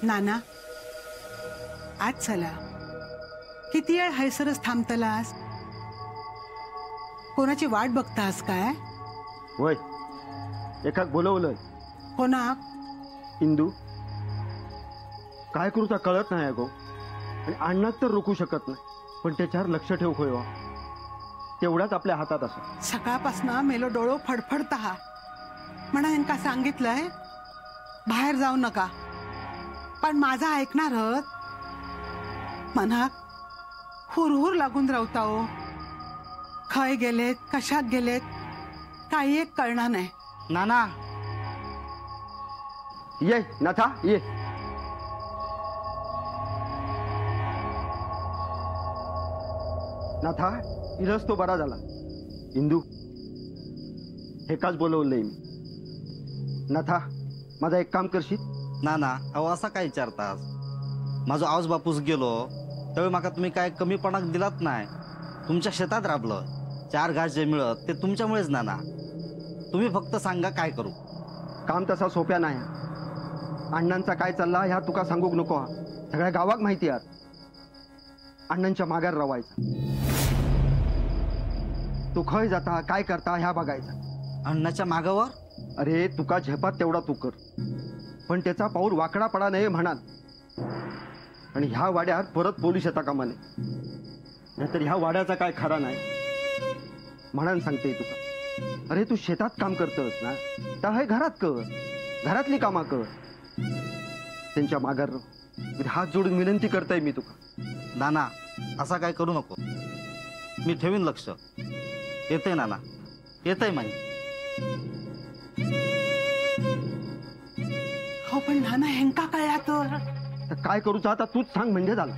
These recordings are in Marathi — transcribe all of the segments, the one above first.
नाना आज चला किती वेळ हैसरच थांबतलास कोणाची वाट बघतास काय होय एकाक बोलवलंय कोणाक इंदू काय करू ता कळत नाही गो आणि अण्णाक तर रोखू शकत नाही पण त्याच्यावर लक्ष ठेव खोय तेवढाच आपल्या हातात असं सकाळपासून मेलो डोळो फडफडता हा म्हणा यांका सांगितलंय बाहेर जाऊ नका पण माझा ऐकणारच मनाक हुरहुर लागून रावता हो खय गेलेत कशात गेलेत काही एक कळणार नाही नाना ये नाथा ये नाथा इलच तो बरा झाला इंदू हे काच बोलवलंय मी नाथा माझा एक काम करशील नाना अहो असा काय विचारतास माझो आवाज बापूस गेलो त्यावेळी माका तुम्ही काय कमीपणाक दिलात नाही तुमच्या शेतात राबलं 4 घास जे मिळत ते तुमच्यामुळेच नाना तुम्ही फक्त सांगा काय करू काम तसा सोप्या नाही अण्णांचा काय चालला ह्या तुका सांगूक नको हा सगळ्या गावाक माहिती आहे अण्णांच्या मागार रवायचा तू खय जाता काय करता ह्या बघायचा अण्णाच्या मागावर अरे तुका झेपात तेवढा तू कर पण त्याचा पाऊल वाकडा पडा नये म्हणाल आणि ह्या वाड्यात परत पोलीस येता कामा नये नाहीतर ह्या वाड्याचा काय खरा नाही म्हणान सांगते तुका अरे तू शेतात काम करतस ना तर हे घरात कर घरातली कामा कर त्यांच्या मागार हात जोडून विनंती करताय मी तुका नाना असा काय करू नको मी ठेवीन लक्ष येते नाना येतय माही हो पण नाना हेंका कळला तर काय करूचा आता तूच सांग म्हणजे झालं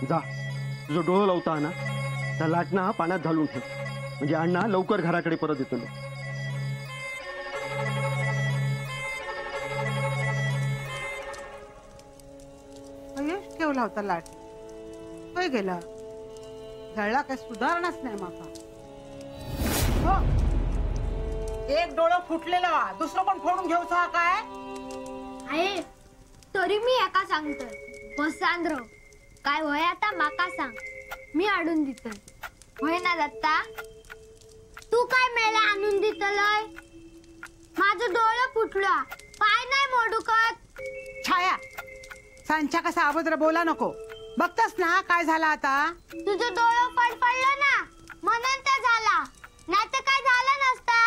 जा तुझं डोळं लावता ना त्या लाटणा पाण्यात घालून ठेव म्हणजे अण्णा लवकर घराकडे परत येतो ठेवला होता लाट काय गेला जळला काय सुधारणाच नाही माका हो एक डोळं फुटलेला दुसरं पण फोडून घेऊचा काय आहे तरी मी एका सांगतोय बसांद्र काय होय आता माका सांग मी आणून दितोय होय ना दत्ता तू काय मेला आणून दितलय माझं डोळं फुटलं पाय नाही मोडूकत छाया सांच्या कसा अभद्र बोला नको बघतस ना काय झाला आता तुझं डोळं फडफडलं ना म्हणून तर झाला नाही तर काय झालं नसता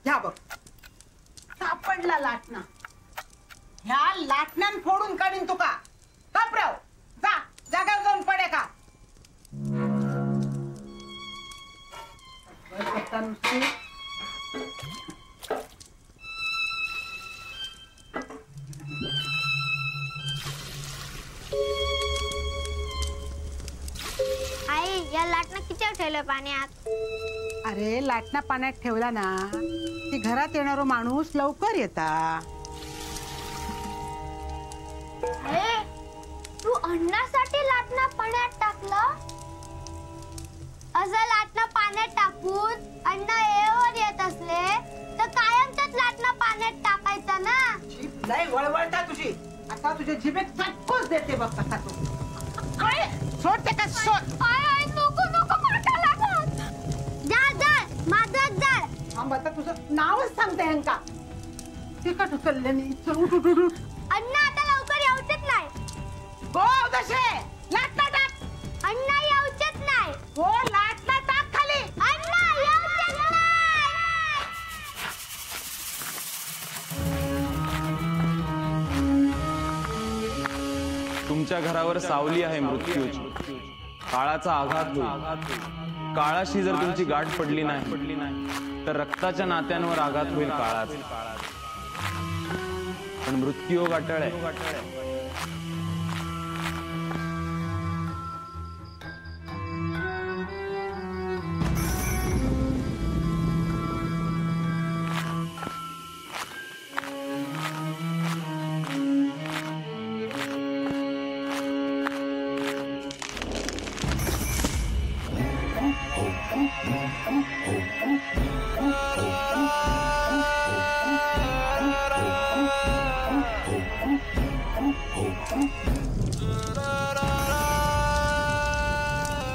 ह्या बघ सापडला लाटणा ह्या लाटण्यान फोडून काढीन तुका कपराव जा जागावर जाऊन पडे का आई या लाटणं किती ठेवलं पाण्यात अरे लाटणा पाण्यात ठेवला ना की घरात येणारो माणूस लवकर येता तू अन्नासाठी लाटणं पाण्यात टाकलं असं लाटणं पाण्यात टाकून अन्न येवर येत असले तर कायमच लाटणं पाण्यात टाकायचं ना लय वळवळता तुझी आता तुझ्या जिभेत चटकोच देते बघ कसा तू काय सोड ते का सोड नको नको माका लागत जाळ जाळ माझं जाळ थांब आता तुझं नावच सांगते ह्यांका तिकट उचलले नाही चल उठ उठ उठ अण्णा आता लवकर येऊचेच नाही गो दशे लाटणा टाक अण्णा येऊचेच नाही हो लाटणा टाक खाली अण्णा येऊचेच नाही तुमच्या घरावर सावली आहे मृत्यूची काळाचा आघात होईल काळाशी जर तुमची गाठ पडली नाही तर रक्ताच्या नात्यांवर आघात होईल काळाचा पण मृत्यू गाठळ आहे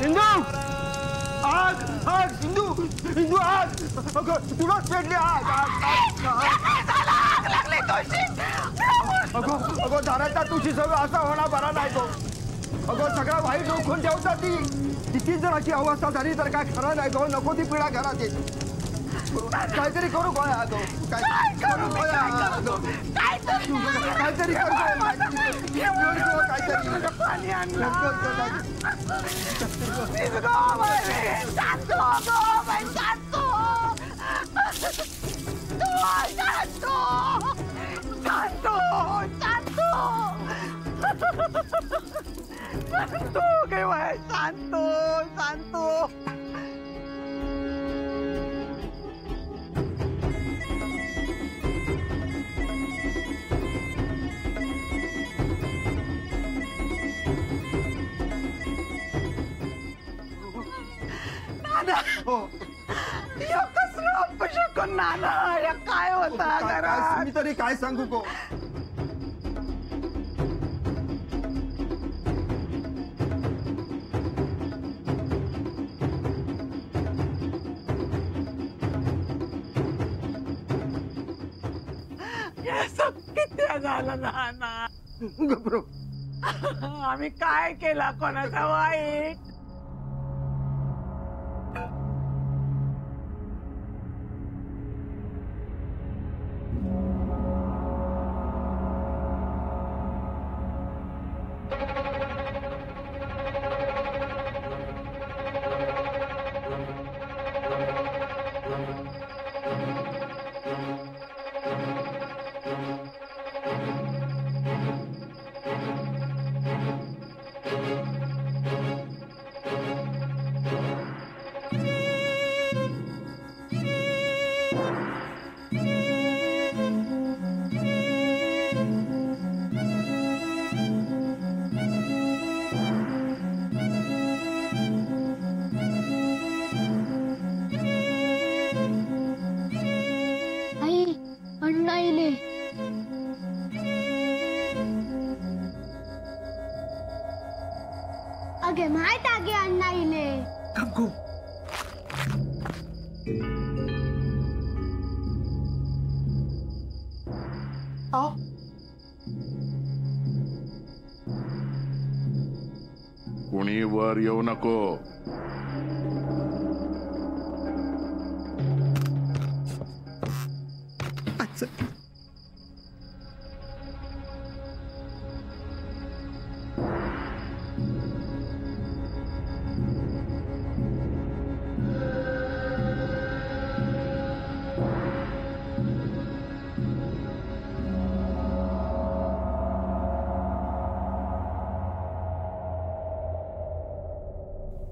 सिंधू आग आग सिंधू सिंधू आग तुलाच पेटली आग अगो अगो दाराच्या तुझी सगळं असा होणार बरा नाही तो अगो सगळा वाईट रोखून ठेवता ती तिची जर अशी अवस्था झाली तर काय खरं नाही गो नको ती पिढा घरात येते काहीतरी करू गोळ्या अगो काय करू गोळ्या अगो काहीतरी करू पाणी आणलं काय होता मी तरी काय सांगू को किती झालं नाना गप्रो आम्ही काय केला कोणाचा वाईट अगे माहित आगे अण्णा इले गप्पू कोणी वर येऊ नको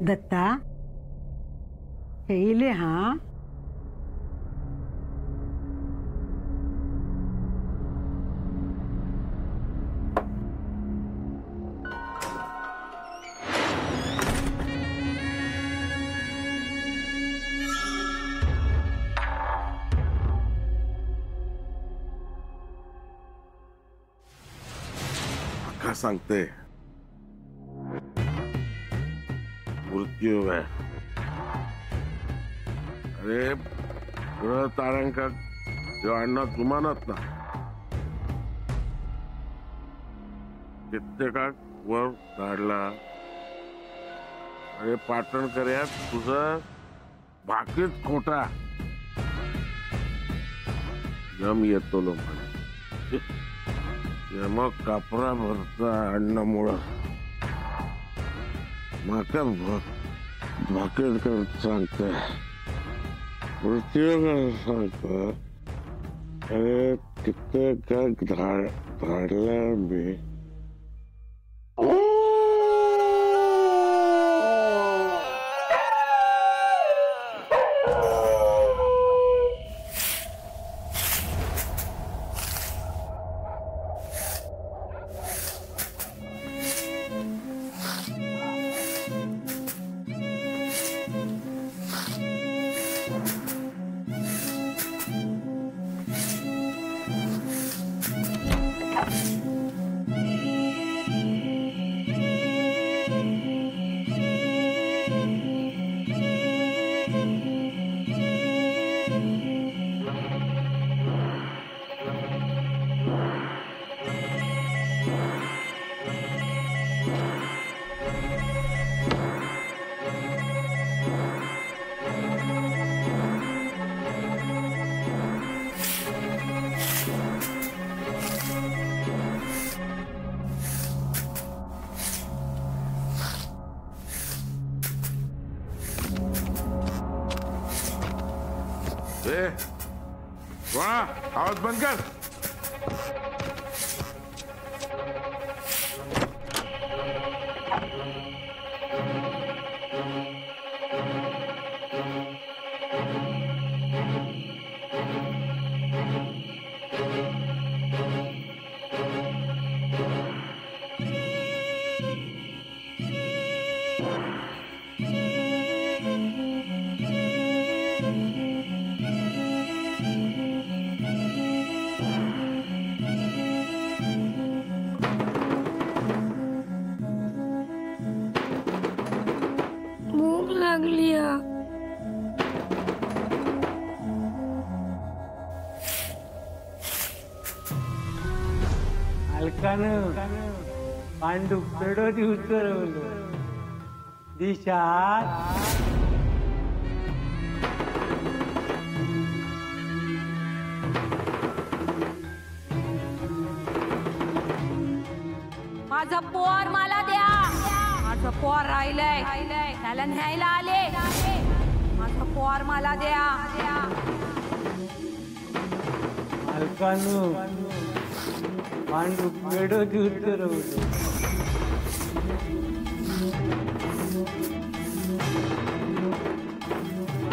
दत्ता हेले हा का सांगते मृत्यू आहे अरे तारंका अण्णा तुमानत ना कित्येकाक वर काढला अरे पाटणकऱ्यात तुझं भाकीच खोटा जम येतो लो मग कापरा भरता अण्णामुळं माका भाकर करत सांगते मृत्यू सांगता अरे कित्येक धाडला मी वा आवाज बंद कर. भूक लागली अलकानं पांडू कडोदी उतरवलं दिशात माझं पोर मला द्या. माझं पोर राहिलंय त्याला न्यायला आले. माझं पोर मला द्या. अलकानं पांडू कडोदी उतरवलं.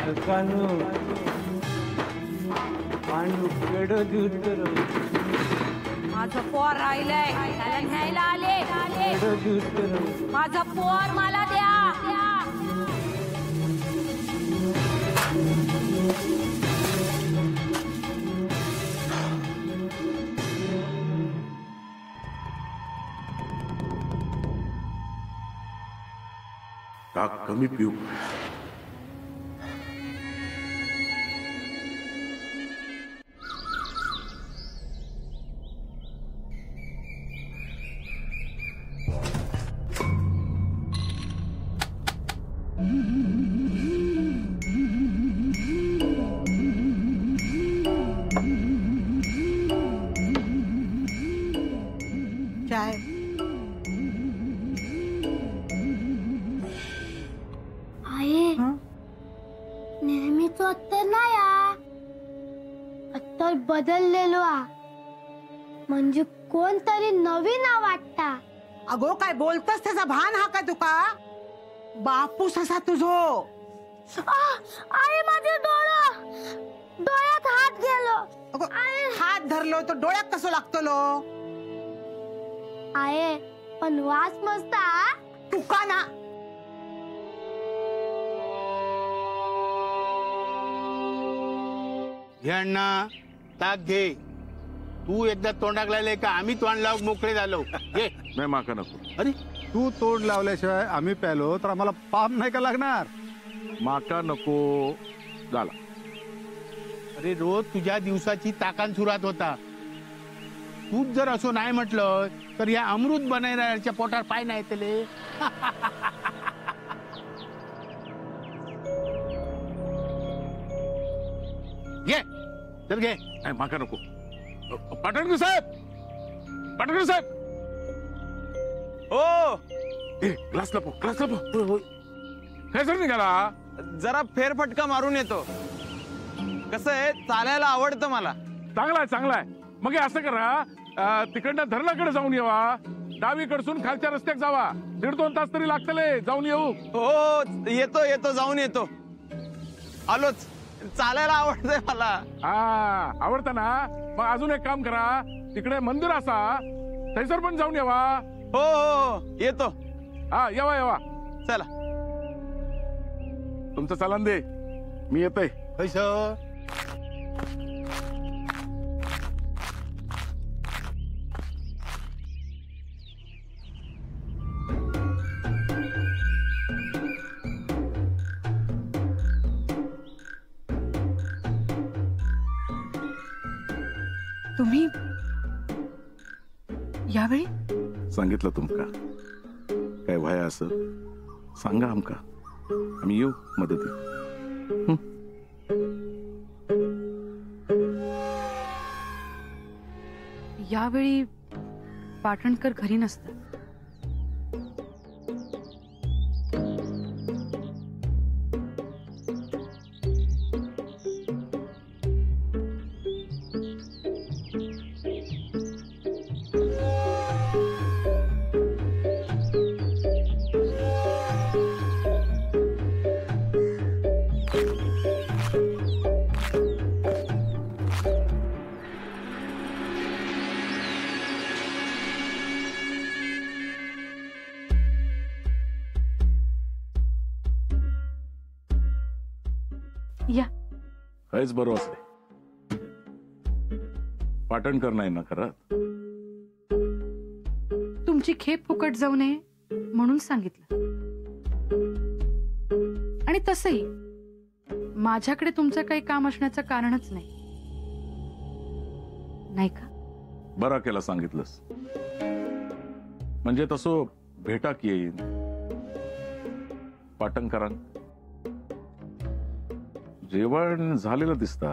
अलकानं पांडू कडोदी उतरवलं. माझं पोर राहिलंय त्याला न्यायला आले. कडोदी उतरवलं. माझं पोर मला द्या. का कमी पिऊ. चाय. आहे हं? नेहमीच अत्तर नाही अत्तर बदललेलो म्हणजे कोणतरी नवीन वाटता. अगो काय बोलतस त्याचा भान हा का तुका? बापूस असा तुझो. आहे माझे डोळ्यात हात गेलो. अगो हात धरलो तर डोळ्यात कसं लागतलो? आहे पण वास मस्त तुका ना. घे अण्णा ताक घे. तू एकदा तोंडाक लावले का आम्ही तोंड लावून मोकळे झालो. घे. नाही माका नको. अरे तू तोंड लावल्याशिवाय आम्ही प्यालो तर आम्हाला पाप नाही का लागणार? माका नको झाला. अरे रोज तुझ्या दिवसाची ताकान सुरुवात होता. तूच जर असं नाही म्हटलं तर या अमृत बनायच्या पोटात पाय नाही तले. घे चल घे. नाही माका नको. पाटणकर साहेब, पाटणकर साहेब. ओ ग्लास लपो, ग्लास लपो. काय सर निघाला? जरा फेरफटका मारून येतो. कसं आहे, चालायला आवडतं मला. चांगलाय चांगलाय. मग हे असं करा, तिकडनं धरणाकडे जाऊन येवा. डावीकडसून खालच्या रस्त्यात जावा. 1.5-2 तास तरी लागतले जाऊन येऊ. हो येतो जाऊन येतो. आलोच. चालायला आवडतंय मला. हा आवडतं ना. मग अजून एक काम करा, तिकडे मंदिर असा थैसर पण जाऊन येवा. हो येतो. हा येवा. चला. तुमचं चलन दे, मी येतोय. पैसा तुम्ही यावेळी सांगितलं तुमका काय व्हाय असं सांगा आमका. आम्ही येऊ मदती. यावेळी पाटणकर घरी नसतात. या. काहीच बरं असले पाटणकर नाही ना करत. तुमची खेप फुकट जाऊ नये म्हणून सांगितलं. आणि तसंही माझ्याकडे तुमचं काही काम असण्याचं कारणच नाही, नाही का? बरा केला सांगितलंस. म्हणजे तसं भेटाक येईन पाटणकरांक. जेवण झालेलं दिसता.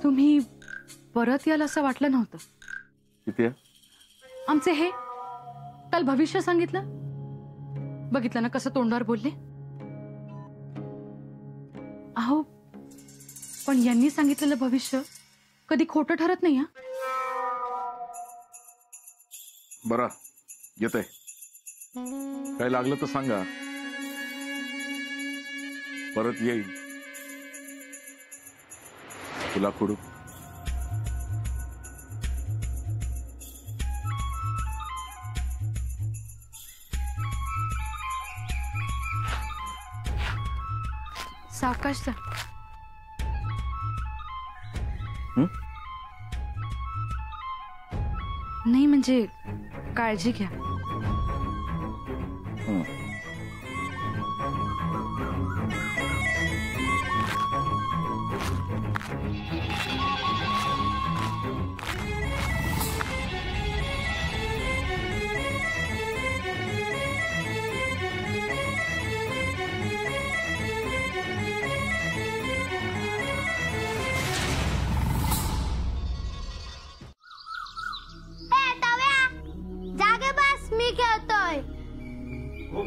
तुम्ही परत याल असं वाटलं नव्हतं. किती आहे? आमचे हे काल भविष्य सांगितलं, बघितलं ना कसं तोंडावर बोलले. अहो पण यांनी सांगितलेलं भविष्य कधी खोटं ठरत नाही. हा बरा येते. काय लागलं तर सांगा, परत येईल. तुला कुडू सावकाश जा. नाही म्हणजे काळजी घ्या.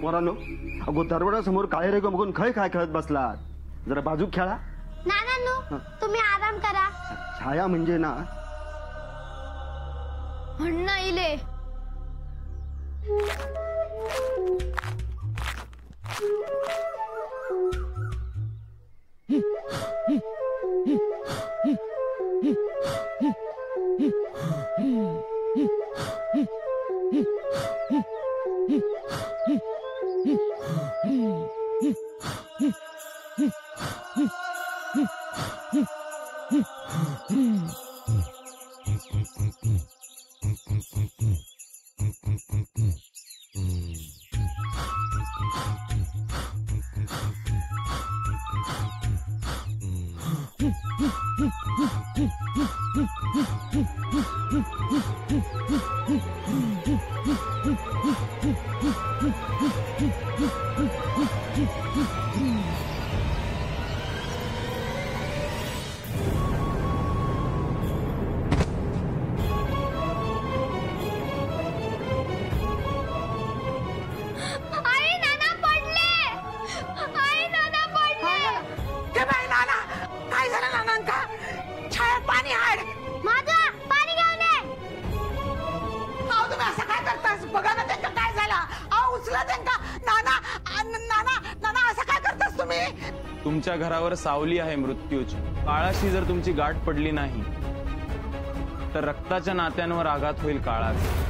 मोरानो, अगो दरवाजासमोर काळे रेगो बघून खय काय खेळत बसलात? जरा बाजूक खेळा. नानांनो तुम्ही आराम करा. छाया म्हणजे ना म्हणणं इले. तुमच्या घरावर सावली आहे मृत्यूची. काळाशी जर तुमची गाठ पडली नाही तर रक्ताच्या नात्यांवर आघात होईल काळाचा.